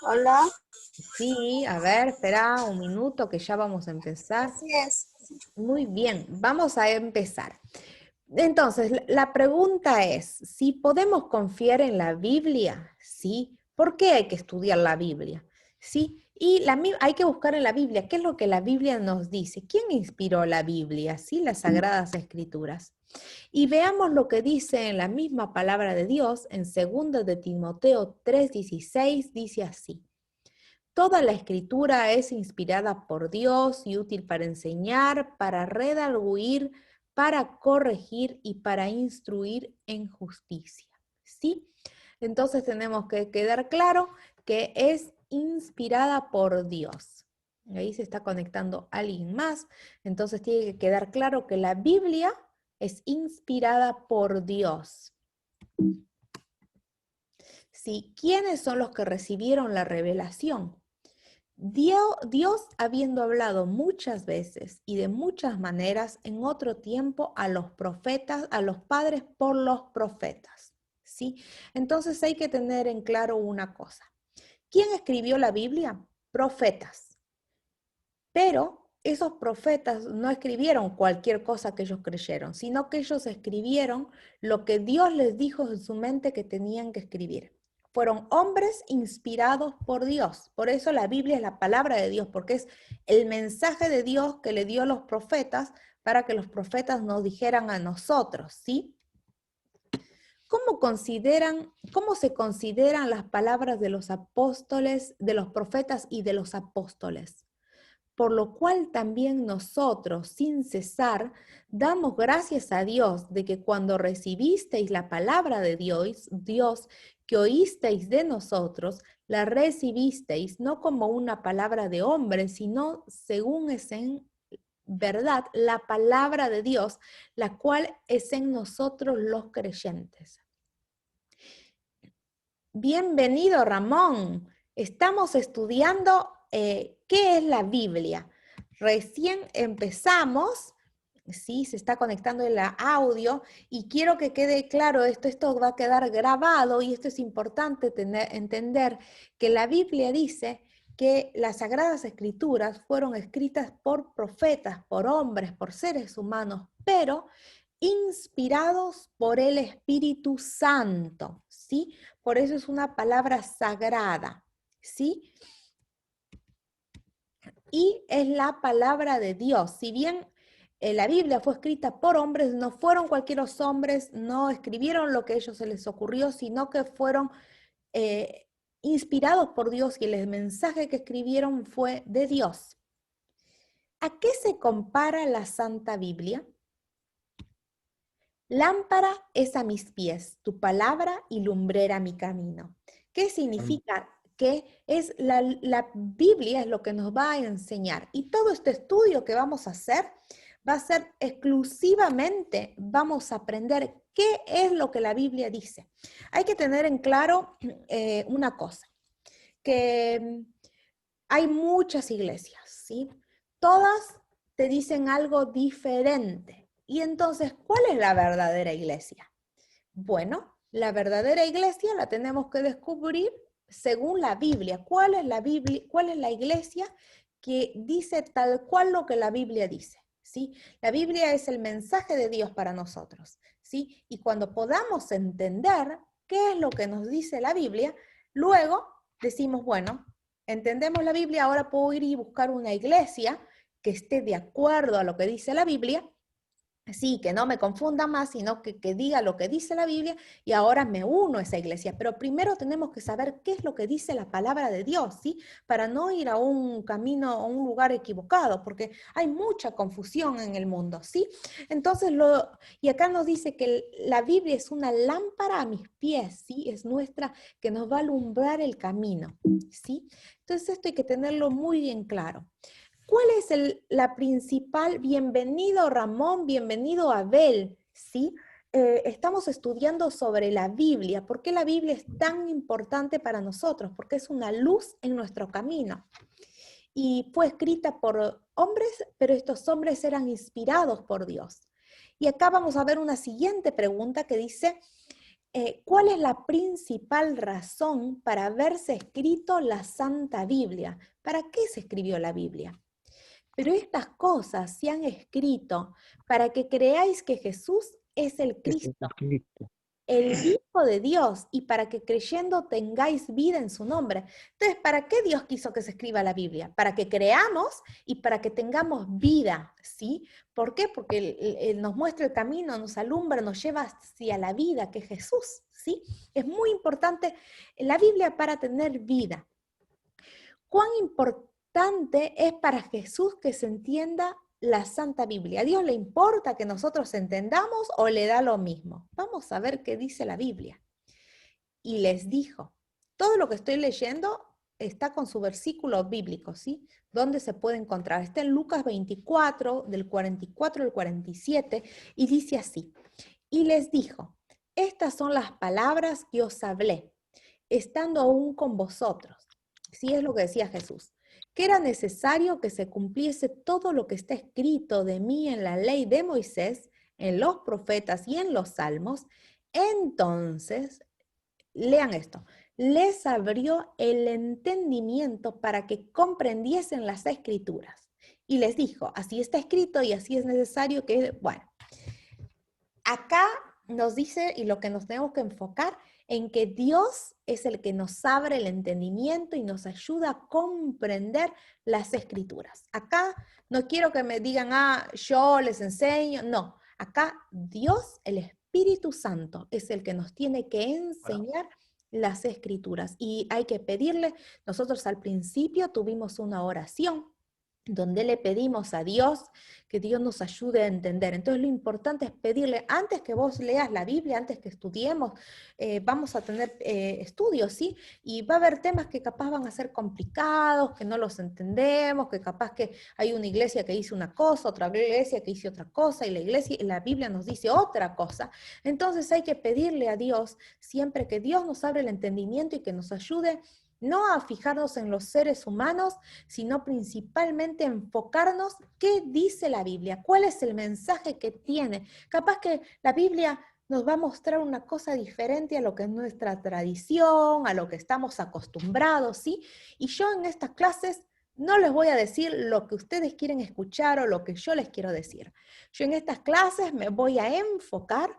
Hola, Sí, a ver, espera un minuto que ya vamos a empezar. así es. Muy bien, vamos a empezar. Entonces, la pregunta es, si podemos confiar en la Biblia, ¿sí? ¿Por qué hay que estudiar la Biblia? ¿Sí? Y hay que buscar en la Biblia, ¿qué es lo que la Biblia nos dice? ¿Quién inspiró la Biblia? ¿Sí? Las Sagradas Escrituras. Y veamos lo que dice en la misma palabra de Dios, en 2 de Timoteo 3:16, dice así. Toda la escritura es inspirada por Dios y útil para enseñar, para redarguir, para corregir y para instruir en justicia. ¿Sí? Entonces tenemos que quedar claro que es inspirada por Dios. Ahí se está conectando alguien más. Entonces tiene que quedar claro que la Biblia es inspirada por Dios. ¿Sí? ¿Quiénes son los que recibieron la revelación? Dios, habiendo hablado muchas veces y de muchas maneras en otro tiempo a los profetas, a los padres por los profetas, ¿sí? Entonces hay que tener en claro una cosa. ¿Quién escribió la Biblia? Profetas. Pero esos profetas no escribieron cualquier cosa que ellos creyeron, sino que ellos escribieron lo que Dios les dijo en su mente que tenían que escribir. Fueron hombres inspirados por Dios. Por eso la Biblia es la palabra de Dios, porque es el mensaje de Dios que le dio a los profetas para que los profetas nos dijeran a nosotros, ¿sí? Cómo se consideran las palabras de los apóstoles, de los profetas y de los apóstoles? Por lo cual también nosotros, sin cesar, damos gracias a Dios de que cuando recibisteis la palabra de Dios que oísteis de nosotros, la recibisteis no como una palabra de hombre, sino según es en verdad la palabra de Dios, la cual es en nosotros los creyentes. Bienvenido, Ramón. Estamos estudiando qué es la Biblia. Recién empezamos, sí, se está conectando el audio y quiero que quede claro esto va a quedar grabado y esto es importante entender que la Biblia dice que las Sagradas Escrituras fueron escritas por profetas, por hombres, por seres humanos, pero inspirados por el Espíritu Santo, ¿sí? Por eso es una palabra sagrada, ¿sí? Y es la palabra de Dios. Si bien la Biblia fue escrita por hombres, no fueron cualquier hombres, no escribieron lo que a ellos se les ocurrió, sino que fueron inspirados por Dios y el mensaje que escribieron fue de Dios. ¿A qué se compara la Santa Biblia? Lámpara es a mis pies, tu palabra y lumbrera mi camino. ¿Qué significa? Que es la Biblia es lo que nos va a enseñar. Y todo este estudio que vamos a hacer va a ser exclusivamente, vamos a aprender qué es lo que la Biblia dice. Hay que tener en claro una cosa, que hay muchas iglesias, ¿sí? Todas te dicen algo diferente. Y entonces, ¿cuál es la verdadera iglesia? Bueno, la verdadera iglesia la tenemos que descubrir según la Biblia. ¿Cuál es la Biblia? ¿Cuál es la iglesia que dice tal cual lo que la Biblia dice? ¿Sí? La Biblia es el mensaje de Dios para nosotros, ¿sí? Y cuando podamos entender qué es lo que nos dice la Biblia, luego decimos, bueno, entendemos la Biblia, ahora puedo ir y buscar una iglesia que esté de acuerdo a lo que dice la Biblia. Sí, que no me confunda más, sino que diga lo que dice la Biblia y ahora me uno a esa iglesia. Pero primero tenemos que saber qué es lo que dice la palabra de Dios, ¿sí? Para no ir a un camino, a un lugar equivocado, porque hay mucha confusión en el mundo, ¿sí? Entonces, y acá nos dice que la Biblia es una lámpara a mis pies, ¿sí? Es nuestra, que nos va a alumbrar el camino, ¿sí? Entonces, esto hay que tenerlo muy bien claro. ¿Cuál es la principal? Bienvenido Ramón, bienvenido Abel, ¿sí? Estamos estudiando sobre la Biblia. ¿Por qué la Biblia es tan importante para nosotros? Porque es una luz en nuestro camino. Y fue escrita por hombres, pero estos hombres eran inspirados por Dios. Y acá vamos a ver una siguiente pregunta que dice, ¿cuál es la principal razón para haberse escrito la Santa Biblia? ¿Para qué se escribió la Biblia? Pero estas cosas se han escrito para que creáis que Jesús es el Es el Cristo, Cristo. el Hijo de Dios, y para que creyendo tengáis vida en su nombre. Entonces, ¿para qué Dios quiso que se escriba la Biblia? Para que creamos y para que tengamos vida, ¿sí? ¿Por qué? Porque Él nos muestra el camino, nos alumbra, nos lleva hacia la vida, que es Jesús, ¿sí? Es muy importante la Biblia para tener vida. ¿Cuán importante es para Jesús que se entienda la Santa Biblia? ¿A Dios le importa que nosotros entendamos o le da lo mismo? Vamos a ver qué dice la Biblia. Y les dijo, todo lo que estoy leyendo está con su versículo bíblico, ¿sí? ¿Dónde se puede encontrar? Está en Lucas 24, del 44 al 47, y dice así, y les dijo, estas son las palabras que os hablé, estando aún con vosotros. Sí, es lo que decía Jesús, que era necesario que se cumpliese todo lo que está escrito de mí en la ley de Moisés, en los profetas y en los salmos. Entonces, lean esto, les abrió el entendimiento para que comprendiesen las escrituras. Y les dijo, así está escrito y así es necesario que, bueno, acá nos dice, y lo que nos tenemos que enfocar, en que Dios es el que nos abre el entendimiento y nos ayuda a comprender las escrituras. Acá no quiero que me digan, yo les enseño, no. Acá Dios, el Espíritu Santo, es el que nos tiene que enseñar las escrituras. Y hay que pedirle, nosotros al principio tuvimos una oración donde le pedimos a Dios que Dios nos ayude a entender. Entonces lo importante es pedirle, antes que vos leas la Biblia, antes que estudiemos, vamos a tener estudios, ¿sí? Y va a haber temas que capaz van a ser complicados, que no los entendemos, que capaz que hay una iglesia que dice una cosa, otra iglesia que dice otra cosa, y la iglesia, la Biblia nos dice otra cosa. Entonces hay que pedirle a Dios siempre que Dios nos abra el entendimiento y que nos ayude no a fijarnos en los seres humanos, sino principalmente enfocarnos qué dice la Biblia, cuál es el mensaje que tiene. Capaz que la Biblia nos va a mostrar una cosa diferente a lo que es nuestra tradición, a lo que estamos acostumbrados, ¿sí? Y yo en estas clases no les voy a decir lo que ustedes quieren escuchar o lo que yo les quiero decir. Yo en estas clases me voy a enfocar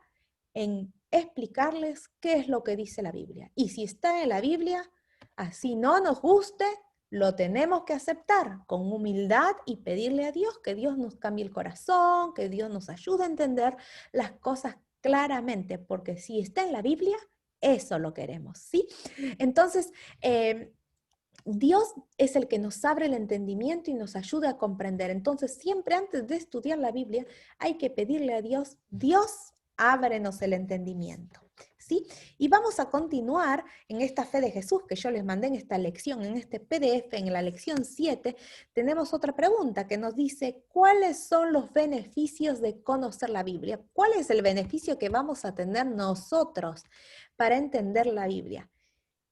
en explicarles qué es lo que dice la Biblia. Y si está en la Biblia, así no nos guste, lo tenemos que aceptar con humildad y pedirle a Dios que Dios nos cambie el corazón, que Dios nos ayude a entender las cosas claramente, porque si está en la Biblia, eso lo queremos, ¿sí? Entonces, Dios es el que nos abre el entendimiento y nos ayuda a comprender. Entonces, siempre antes de estudiar la Biblia, hay que pedirle a Dios, Dios, ábrenos el entendimiento. ¿Sí? Y vamos a continuar en esta fe de Jesús que yo les mandé en esta lección, en este PDF, en la lección 7, tenemos otra pregunta que nos dice, ¿cuáles son los beneficios de conocer la Biblia? ¿Cuál es el beneficio que vamos a tener nosotros para entender la Biblia?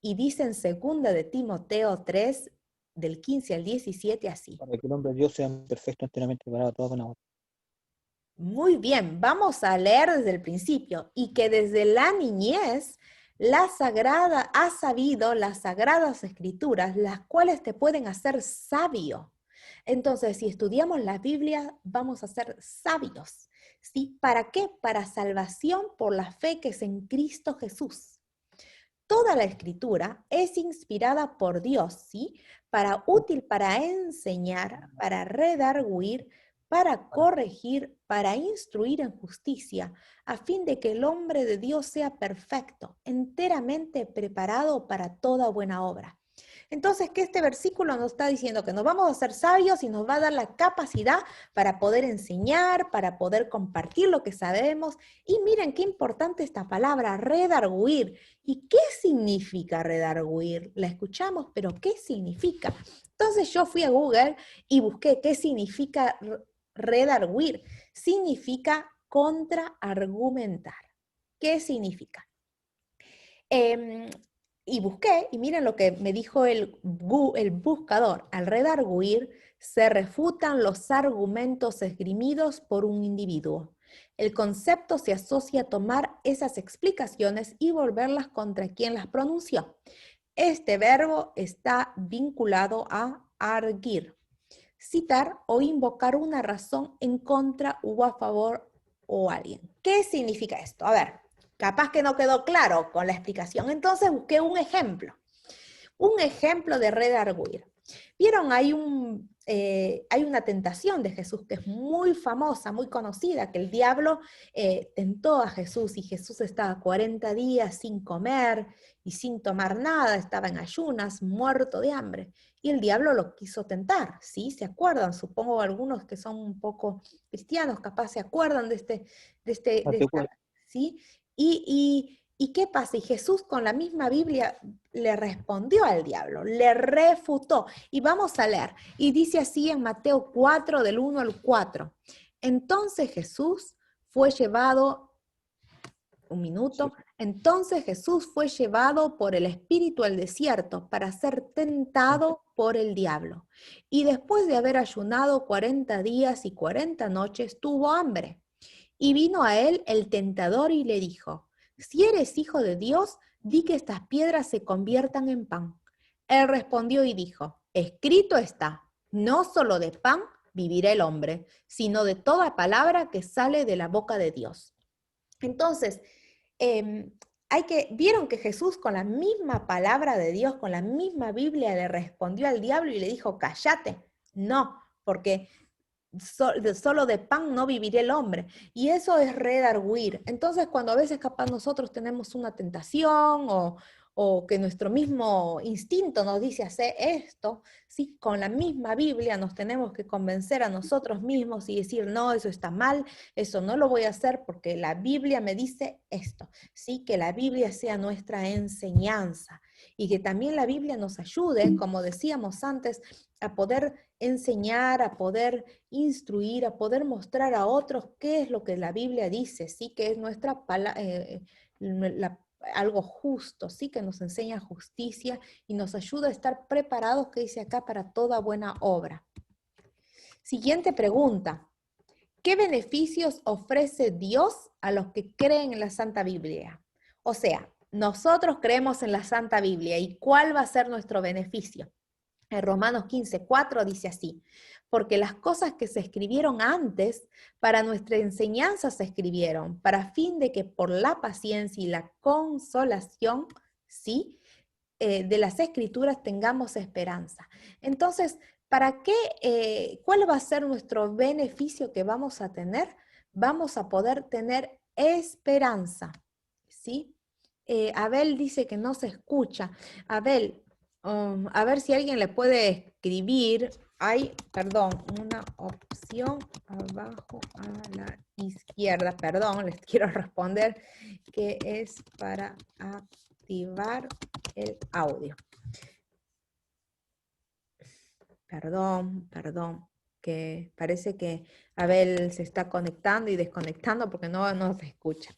Y dice en 2 de Timoteo 3, del 15 al 17, así. Para que el hombre de Dios sea perfecto, enteramente preparado a toda buena obra. Muy bien, vamos a leer desde el principio. Y que desde la niñez has sabido las sagradas escrituras, las cuales te pueden hacer sabio. Entonces, si estudiamos la Biblia, vamos a ser sabios. ¿Sí? ¿Para qué? Para salvación por la fe que es en Cristo Jesús. Toda la escritura es inspirada por Dios, ¿sí? Útil para enseñar, para redarguir, para corregir, para instruir en justicia, a fin de que el hombre de Dios sea perfecto, enteramente preparado para toda buena obra. Entonces, que este versículo nos está diciendo que nos vamos a hacer sabios y nos va a dar la capacidad para poder enseñar, para poder compartir lo que sabemos. Y miren qué importante esta palabra, redarguir. ¿Y qué significa redarguir? La escuchamos, pero ¿qué significa? Entonces yo fui a Google y busqué qué significa redarguir. Significa contraargumentar. ¿Qué significa? Y busqué, y miren lo que me dijo el buscador. Al redarguir se refutan los argumentos esgrimidos por un individuo. El concepto se asocia a tomar esas explicaciones y volverlas contra quien las pronunció. Este verbo está vinculado a arguir, citar o invocar una razón en contra o a favor o alguien. ¿Qué significa esto? A ver, capaz que no quedó claro con la explicación, entonces busqué un ejemplo. Un ejemplo de redarguir. ¿Vieron? Hay una tentación de Jesús que es muy famosa, muy conocida, que el diablo tentó a Jesús y Jesús estaba 40 días sin comer y sin tomar nada, estaba en ayunas, muerto de hambre. Y el diablo lo quiso tentar, ¿sí? ¿Se acuerdan? Supongo algunos que son un poco cristianos capaz se acuerdan de esta, ¿sí? ¿Y qué pasa? Y Jesús con la misma Biblia le respondió al diablo, le refutó. Y vamos a leer. Y dice así en Mateo 4, del 1 al 4. Entonces Jesús fue llevado, entonces Jesús fue llevado por el Espíritu al desierto para ser tentado por el diablo. Y después de haber ayunado 40 días y 40 noches, tuvo hambre. Y vino a él el tentador y le dijo, si eres hijo de Dios, di que estas piedras se conviertan en pan. Él respondió y dijo, escrito está, no solo de pan vivirá el hombre, sino de toda palabra que sale de la boca de Dios. Entonces, vieron que Jesús con la misma palabra de Dios, con la misma Biblia, le respondió al diablo y le dijo, cállate. No, porque solo de pan no vivirá el hombre. Y eso es redarguir. Entonces, cuando a veces capaz nosotros tenemos una tentación o que nuestro mismo instinto nos dice hacer esto, ¿sí? Con la misma Biblia nos tenemos que convencer a nosotros mismos y decir, no, eso está mal, eso no lo voy a hacer porque la Biblia me dice esto, ¿sí? Que la Biblia sea nuestra enseñanza y que también la Biblia nos ayude, como decíamos antes, a poder enseñar, a poder instruir, a poder mostrar a otros qué es lo que la Biblia dice, ¿sí? Que es nuestra algo justo, ¿sí? Que nos enseña justicia y nos ayuda a estar preparados, que dice acá, para toda buena obra. Siguiente pregunta. ¿Qué beneficios ofrece Dios a los que creen en la Santa Biblia? O sea, nosotros creemos en la Santa Biblia, ¿y cuál va a ser nuestro beneficio? En Romanos 15:4 dice así, porque las cosas que se escribieron antes, para nuestra enseñanza se escribieron, para fin de que por la paciencia y la consolación, ¿sí? De las Escrituras tengamos esperanza. Entonces, ¿para qué? ¿Cuál va a ser nuestro beneficio que vamos a tener? Vamos a poder tener esperanza, ¿sí? Abel dice que no se escucha. Abel, a ver si alguien le puede escribir. Hay, perdón, una opción abajo a la izquierda. Perdón, les quiero responder que es para activar el audio. Perdón, que parece que Abel se está conectando y desconectando porque no se escucha.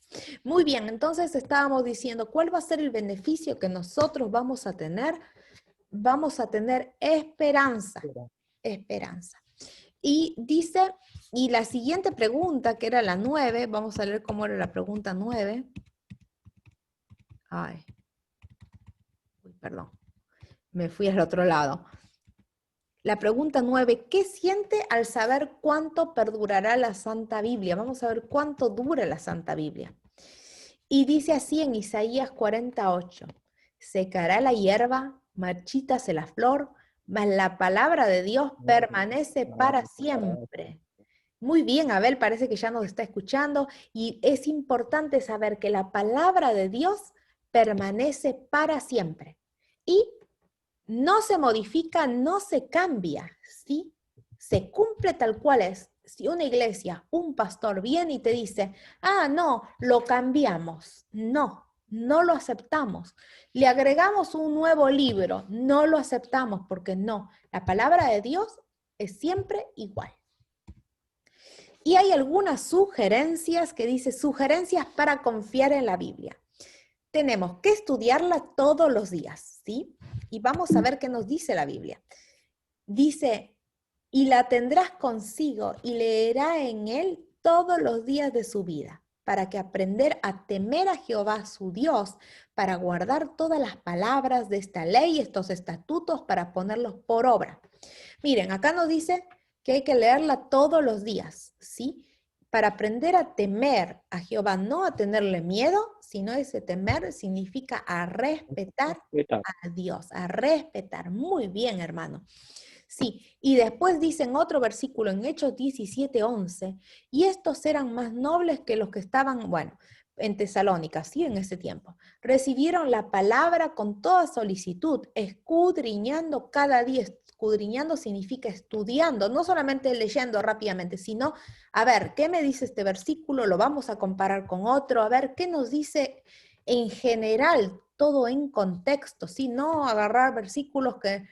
Muy bien, entonces estábamos diciendo, ¿cuál va a ser el beneficio que nosotros vamos a tener? Vamos a tener esperanza. Y dice, y la siguiente pregunta, que era la 9, vamos a leer cómo era la pregunta 9. Ay, perdón, me fui al otro lado. La pregunta 9, ¿qué siente al saber cuánto perdurará la Santa Biblia? Vamos a ver cuánto dura la Santa Biblia. Y dice así en Isaías 48, secará la hierba, marchítase la flor, mas la palabra de Dios permanece para siempre. Muy bien, Abel, parece que ya nos está escuchando y es importante saber que la palabra de Dios permanece para siempre. Y no se modifica, no se cambia, ¿sí? Se cumple tal cual es. Si una iglesia, un pastor viene y te dice, no, lo cambiamos. No lo aceptamos. Le agregamos un nuevo libro, no lo aceptamos porque no. La palabra de Dios es siempre igual. Y hay algunas sugerencias que dice, sugerencias para confiar en la Biblia. Tenemos que estudiarla todos los días, ¿sí? Y vamos a ver qué nos dice la Biblia. Dice, y la tendrás consigo y leerá en él todos los días de su vida, para que aprender a temer a Jehová su Dios, para guardar todas las palabras de esta ley, estos estatutos, para ponerlos por obra. Miren, acá nos dice que hay que leerla todos los días, ¿sí? Para aprender a temer a Jehová, no a tenerle miedo, sino ese temer significa a respetar a Dios, a respetar. Muy bien, hermano. Sí, y después dice en otro versículo, en Hechos 17:11, y estos eran más nobles que los que estaban, bueno, en Tesalónica, sí, en ese tiempo. Recibieron la palabra con toda solicitud, escudriñando cada día. Escudriñando significa estudiando, no solamente leyendo rápidamente, sino, a ver, ¿qué me dice este versículo? Lo vamos a comparar con otro, a ver, ¿qué nos dice en general? Todo en contexto, ¿sí? No agarrar versículos que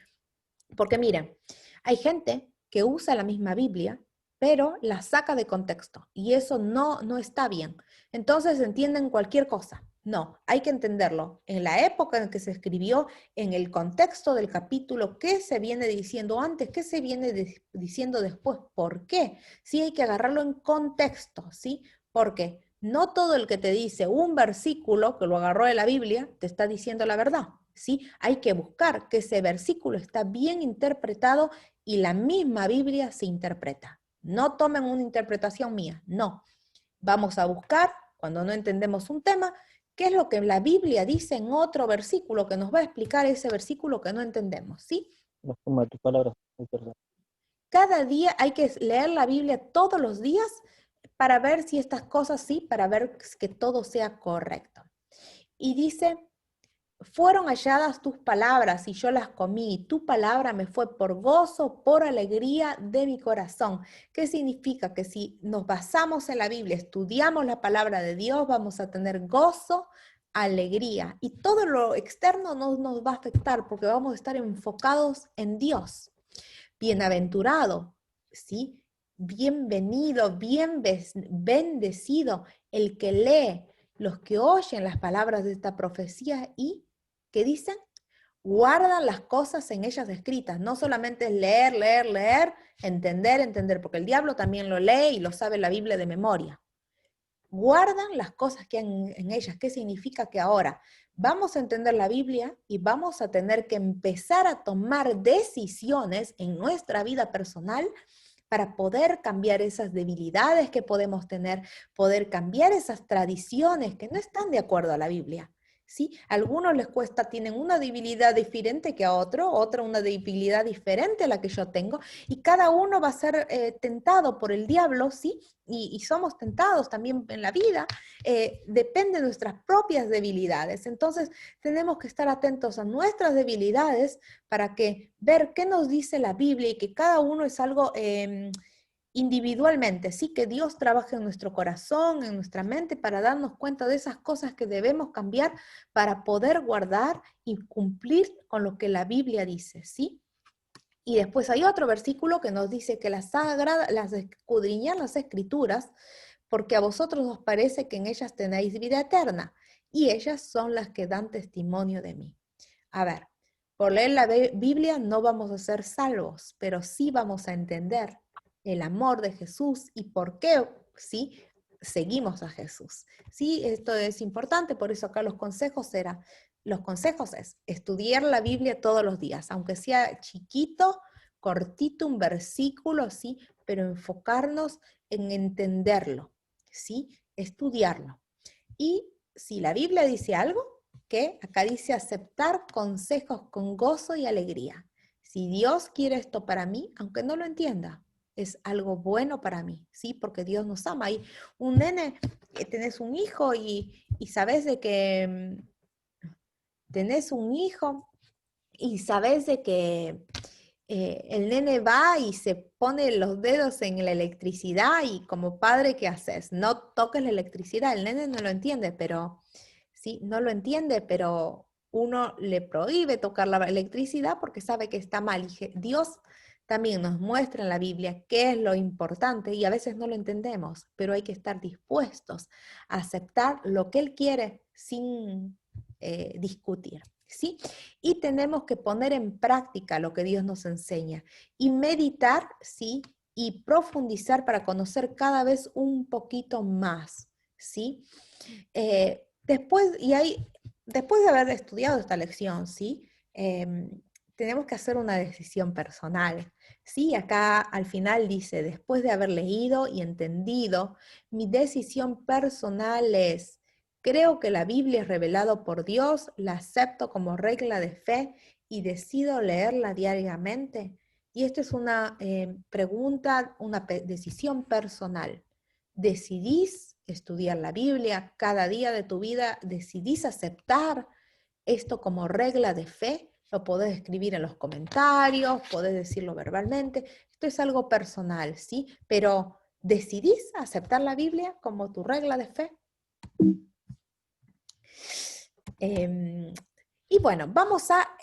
porque miren, hay gente que usa la misma Biblia, pero la saca de contexto y eso no está bien. Entonces entienden cualquier cosa. No, hay que entenderlo en la época en que se escribió, en el contexto del capítulo, qué se viene diciendo antes, qué se viene diciendo después, por qué. Sí, hay que agarrarlo en contexto, ¿sí? Porque no todo el que te dice un versículo que lo agarró de la Biblia te está diciendo la verdad. ¿Sí? Hay que buscar que ese versículo está bien interpretado y la misma Biblia se interpreta. No tomen una interpretación mía, no. Vamos a buscar, cuando no entendemos un tema, qué es lo que la Biblia dice en otro versículo que nos va a explicar ese versículo que no entendemos, ¿sí? La forma de tus palabras es verdad. Cada día hay que leer la Biblia todos los días para ver si estas cosas sí, para ver que todo sea correcto. Y dice, fueron halladas tus palabras y yo las comí, y tu palabra me fue por gozo, por alegría de mi corazón. ¿Qué significa? Que si nos basamos en la Biblia, estudiamos la palabra de Dios, vamos a tener gozo, alegría. Y todo lo externo no nos va a afectar porque vamos a estar enfocados en Dios. Bienaventurado, ¿sí? Bienvenido, bendecido el que lee, los que oyen las palabras de esta profecía y, ¿qué dicen? Guardan las cosas en ellas escritas. No solamente es leer, leer, leer, entender, entender, porque el diablo también lo lee y lo sabe la Biblia de memoria. Guardan las cosas que hay en ellas. ¿Qué significa? Que ahora vamos a entender la Biblia y vamos a tener que empezar a tomar decisiones en nuestra vida personal para poder cambiar esas debilidades que podemos tener, poder cambiar esas tradiciones que no están de acuerdo a la Biblia. ¿Sí? A algunos les cuesta, tienen una debilidad diferente que a otro una debilidad diferente a la que yo tengo, y cada uno va a ser tentado por el diablo, ¿sí? Y somos tentados también en la vida, depende de nuestras propias debilidades. Entonces, tenemos que estar atentos a nuestras debilidades para que ver qué nos dice la Biblia y que cada uno es algo individualmente, sí, que Dios trabaje en nuestro corazón, en nuestra mente, para darnos cuenta de esas cosas que debemos cambiar para poder guardar y cumplir con lo que la Biblia dice, ¿sí? Y después hay otro versículo que nos dice que las escudriñar las escrituras, porque a vosotros os parece que en ellas tenéis vida eterna, y ellas son las que dan testimonio de mí. A ver, por leer la Biblia no vamos a ser salvos, pero sí vamos a entender el amor de Jesús y por qué, sí, seguimos a Jesús. Sí, esto es importante, por eso acá los consejos es estudiar la Biblia todos los días, aunque sea chiquito, cortito, un versículo, sí, pero enfocarnos en entenderlo, sí, estudiarlo. Y si la Biblia dice algo, que acá dice aceptar consejos con gozo y alegría. Si Dios quiere esto para mí, aunque no lo entienda, es algo bueno para mí, ¿sí? Porque Dios nos ama. Y un nene, tenés un hijo y sabes de que tenés un hijo y sabes de que el nene va y se pone los dedos en la electricidad y como padre, ¿qué haces? No toques la electricidad, el nene no lo entiende, pero sí, no lo entiende, pero uno le prohíbe tocar la electricidad porque sabe que está mal. Y Dios también nos muestra en la Biblia qué es lo importante y a veces no lo entendemos, pero hay que estar dispuestos a aceptar lo que Él quiere sin discutir. ¿Sí? Y tenemos que poner en práctica lo que Dios nos enseña y meditar, ¿sí? y profundizar para conocer cada vez un poquito más, ¿sí? Después de haber estudiado esta lección, ¿sí? Tenemos que hacer una decisión personal, ¿sí? Acá al final dice, después de haber leído y entendido, mi decisión personal es, creo que la Biblia es revelado por Dios, la acepto como regla de fe y decido leerla diariamente. Y esta es una pregunta, una decisión personal. ¿Decidís estudiar la Biblia cada día de tu vida? ¿Decidís aceptar esto como regla de fe? Lo podés escribir en los comentarios, podés decirlo verbalmente. Esto es algo personal, ¿sí? Pero ¿decidís aceptar la Biblia como tu regla de fe? Y bueno, vamos a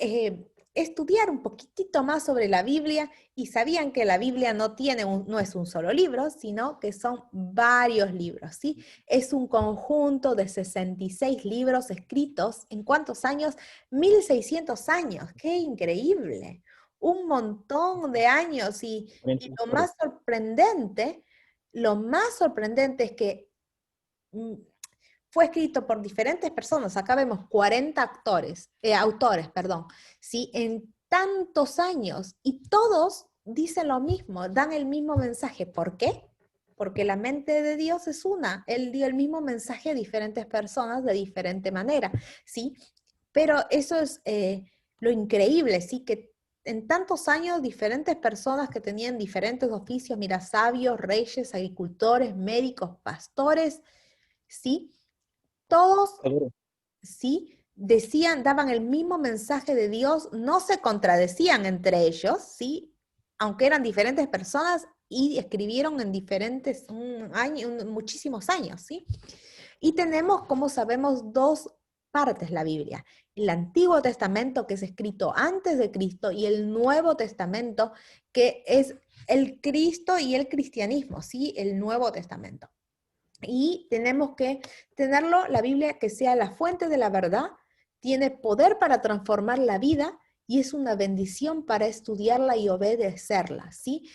estudiar un poquitito más sobre la Biblia, y sabían que la Biblia no es un solo libro, sino que son varios libros, ¿sí? Es un conjunto de 66 libros escritos, ¿en cuántos años? 1600 años, ¡qué increíble! Un montón de años, y lo más sorprendente es que fue escrito por diferentes personas, acá vemos 40 autores, perdón, ¿sí? En tantos años, y todos dicen lo mismo, dan el mismo mensaje. ¿Por qué? Porque la mente de Dios es una. Él dio el mismo mensaje a diferentes personas de diferente manera, ¿sí? Pero eso es lo increíble, ¿sí? Que en tantos años diferentes personas que tenían diferentes oficios, mira, sabios, reyes, agricultores, médicos, pastores, ¿sí? Todos, Seguro. sí, decían, daban el mismo mensaje de Dios, no se contradecían entre ellos, sí, aunque eran diferentes personas y escribieron en diferentes muchísimos años, sí. Y tenemos, como sabemos, dos partes la Biblia: el Antiguo Testamento, que es escrito antes de Cristo, y el Nuevo Testamento, que es el Cristo y el cristianismo, sí, el Nuevo Testamento. Y tenemos que tenerlo, la Biblia, que sea la fuente de la verdad, tiene poder para transformar la vida, y es una bendición para estudiarla y obedecerla, ¿sí?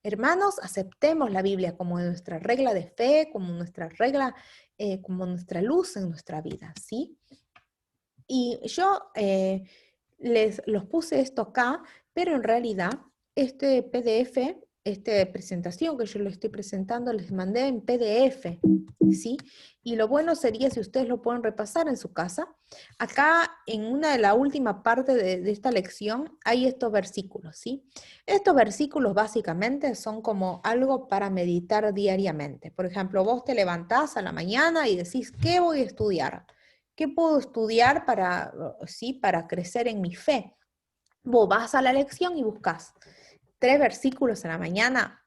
Hermanos, aceptemos la Biblia como nuestra regla de fe, como nuestra regla, como nuestra luz en nuestra vida, ¿sí? Y yo los puse esto acá, pero en realidad este PDF, esta presentación que yo les estoy presentando, les mandé en PDF, ¿sí? Y lo bueno sería si ustedes lo pueden repasar en su casa. Acá en una de la última parte de esta lección hay estos versículos, ¿sí? Estos versículos básicamente son como algo para meditar diariamente. Por ejemplo, vos te levantás a la mañana y decís, ¿qué voy a estudiar? ¿Qué puedo estudiar para crecer en mi fe? Vos vas a la lección y buscas 3 versículos en la mañana,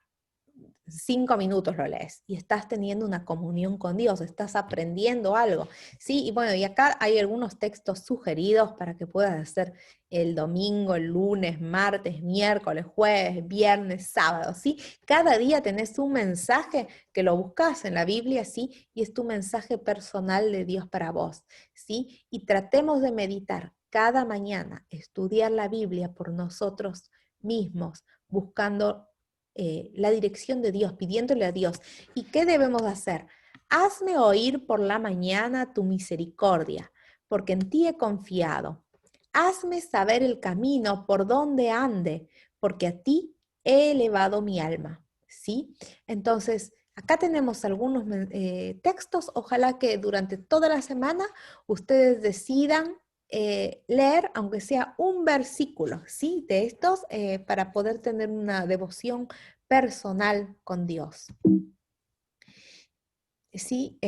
5 minutos lo lees y estás teniendo una comunión con Dios, estás aprendiendo algo, ¿sí? Y bueno, y acá hay algunos textos sugeridos para que puedas hacer el domingo, el lunes, martes, miércoles, jueves, viernes, sábado, ¿sí? Cada día tenés un mensaje que lo buscas en la Biblia, ¿sí? Y es tu mensaje personal de Dios para vos, ¿sí? Y tratemos de meditar cada mañana, estudiar la Biblia por nosotros mismos, buscando la dirección de Dios, pidiéndole a Dios. ¿Y qué debemos hacer? Hazme oír por la mañana tu misericordia, porque en ti he confiado. Hazme saber el camino por donde ande, porque a ti he elevado mi alma. ¿Sí? Entonces, acá tenemos algunos textos. Ojalá que durante toda la semana ustedes decidan leer, aunque sea un versículo, ¿sí? De estos, para poder tener una devoción personal con Dios. ¿Sí?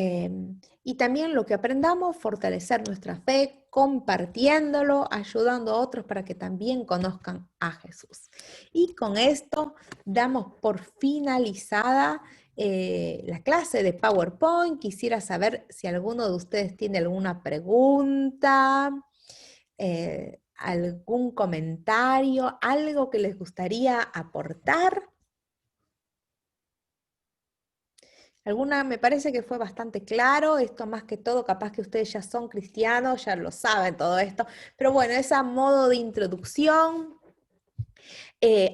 Y también lo que aprendamos, fortalecer nuestra fe, compartiéndolo, ayudando a otros para que también conozcan a Jesús. Y con esto damos por finalizada la clase de PowerPoint. Quisiera saber si alguno de ustedes tiene alguna pregunta, algún comentario, algo que les gustaría aportar. Me parece que fue bastante claro, esto más que todo, capaz que ustedes ya son cristianos, ya lo saben todo esto, pero bueno, es a modo de introducción.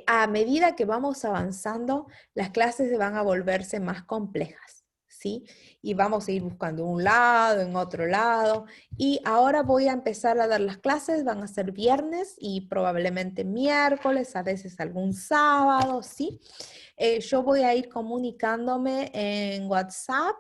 A medida que vamos avanzando, las clases van a volverse más complejas, ¿sí? Y vamos a ir buscando un lado, en otro lado. Y ahora voy a empezar a dar las clases, van a ser viernes y probablemente miércoles, a veces algún sábado, ¿sí? Yo voy a ir comunicándome en WhatsApp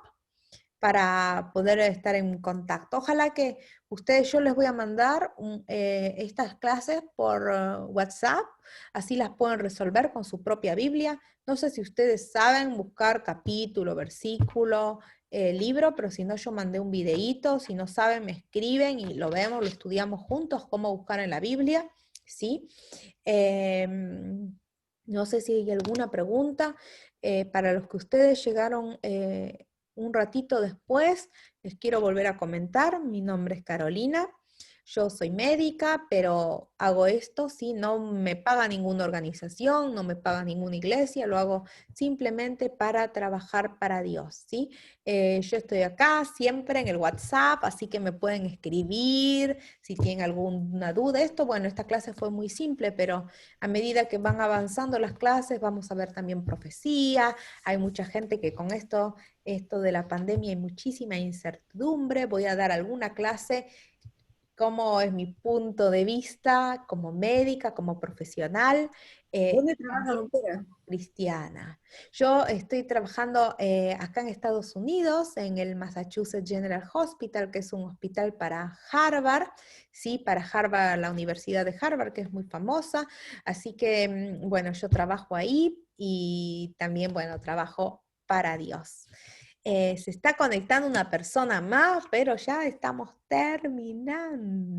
para poder estar en contacto. Ojalá que ustedes, yo les voy a mandar estas clases por WhatsApp, así las pueden resolver con su propia Biblia. No sé si ustedes saben buscar capítulo, versículo, libro, pero si no, yo mandé un videíto. Si no saben, me escriben y lo vemos, lo estudiamos juntos, cómo buscar en la Biblia, ¿sí? No sé si hay alguna pregunta. Para los que ustedes llegaron un ratito después, les quiero volver a comentar. Mi nombre es Carolina. Yo soy médica, pero hago esto, ¿sí? No me paga ninguna organización, no me paga ninguna iglesia, lo hago simplemente para trabajar para Dios, ¿sí? Yo estoy acá siempre en el WhatsApp, así que me pueden escribir si tienen alguna duda. Bueno, esta clase fue muy simple, pero a medida que van avanzando las clases, vamos a ver también profecía. Hay mucha gente que con esto de la pandemia hay muchísima incertidumbre. Voy a dar alguna clase cómo es mi punto de vista como médica, como profesional, ¿Dónde trabaja, también doctora? cristiana. Yo estoy trabajando acá en Estados Unidos, en el Massachusetts General Hospital, que es un hospital para Harvard, ¿sí? Para Harvard, la Universidad de Harvard, que es muy famosa. Así que, bueno, yo trabajo ahí y también, bueno, trabajo para Dios. Se está conectando una persona más, pero ya estamos terminando.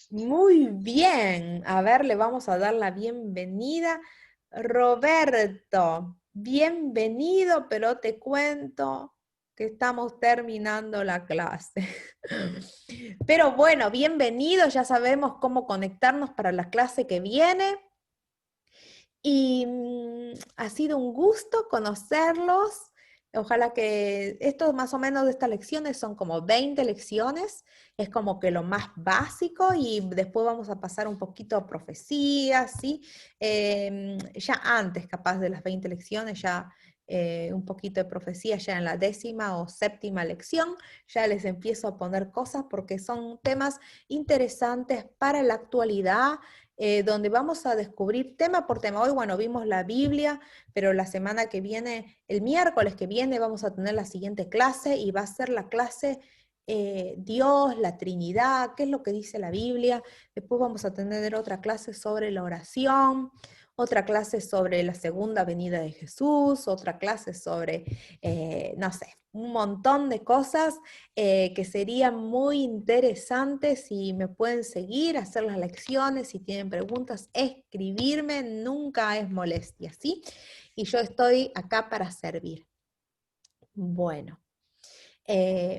Muy bien. A ver, le vamos a dar la bienvenida. Roberto, bienvenido, pero te cuento que estamos terminando la clase. Pero bueno, bienvenido, ya sabemos cómo conectarnos para la clase que viene. Y ha sido un gusto conocerlos. Ojalá que esto más o menos de estas lecciones son como 20 lecciones, es como que lo más básico y después vamos a pasar un poquito a profecías, ¿sí? Ya antes capaz de las 20 lecciones, ya un poquito de profecía ya en la 10ª o 7ª lección, ya les empiezo a poner cosas porque son temas interesantes para la actualidad, donde vamos a descubrir tema por tema. Hoy, bueno, vimos la Biblia, pero la semana que viene, el miércoles que viene, vamos a tener la siguiente clase y va a ser la clase Dios, la Trinidad, qué es lo que dice la Biblia. Después vamos a tener otra clase sobre la oración, otra clase sobre la segunda venida de Jesús, otra clase sobre, no sé, un montón de cosas que serían muy interesantes. Si me pueden seguir, hacer las lecciones, si tienen preguntas, escribirme, nunca es molestia, ¿sí? Y yo estoy acá para servir. Bueno,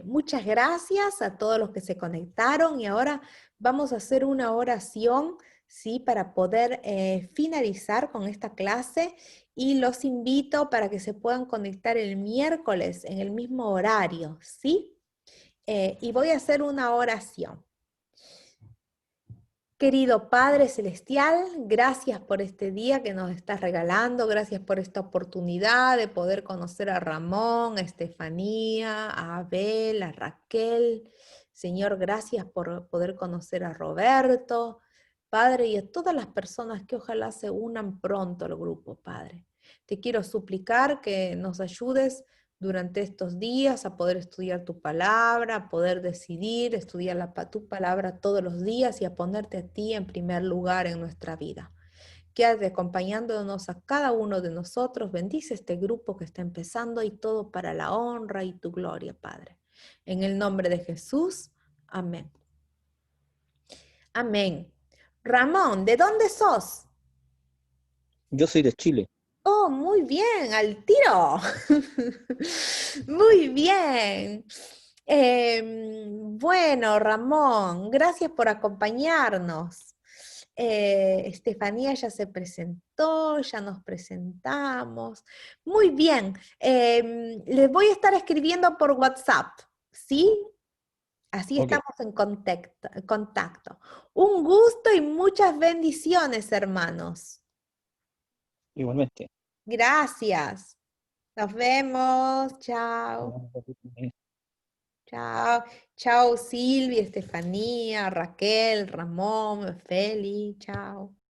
muchas gracias a todos los que se conectaron y ahora vamos a hacer una oración, ¿sí? Para poder finalizar con esta clase y los invito para que se puedan conectar el miércoles en el mismo horario, ¿sí? Y voy a hacer una oración. Querido Padre Celestial, gracias por este día que nos estás regalando, gracias por esta oportunidad de poder conocer a Ramón, a Estefanía, a Abel, a Raquel. Señor, gracias por poder conocer a Roberto, Padre, y a todas las personas que ojalá se unan pronto al grupo, Padre. Te quiero suplicar que nos ayudes durante estos días a poder estudiar tu palabra, a poder decidir estudiar tu palabra todos los días y a ponerte a ti en primer lugar en nuestra vida. Quédate acompañándonos a cada uno de nosotros, bendice este grupo que está empezando y todo para la honra y tu gloria, Padre. En el nombre de Jesús, amén. Amén. Ramón, ¿de dónde sos? Yo soy de Chile. Oh, muy bien, al tiro. Muy bien. Bueno, Ramón, gracias por acompañarnos. Estefanía ya se presentó, ya nos presentamos. Muy bien. Les voy a estar escribiendo por WhatsApp, ¿sí? Así Ok, estamos en contacto. Un gusto y muchas bendiciones, hermanos. igualmente. Gracias. Nos vemos. Chao. Chao. Chao, Silvia, Estefanía, Raquel, Ramón, Feli. Chao.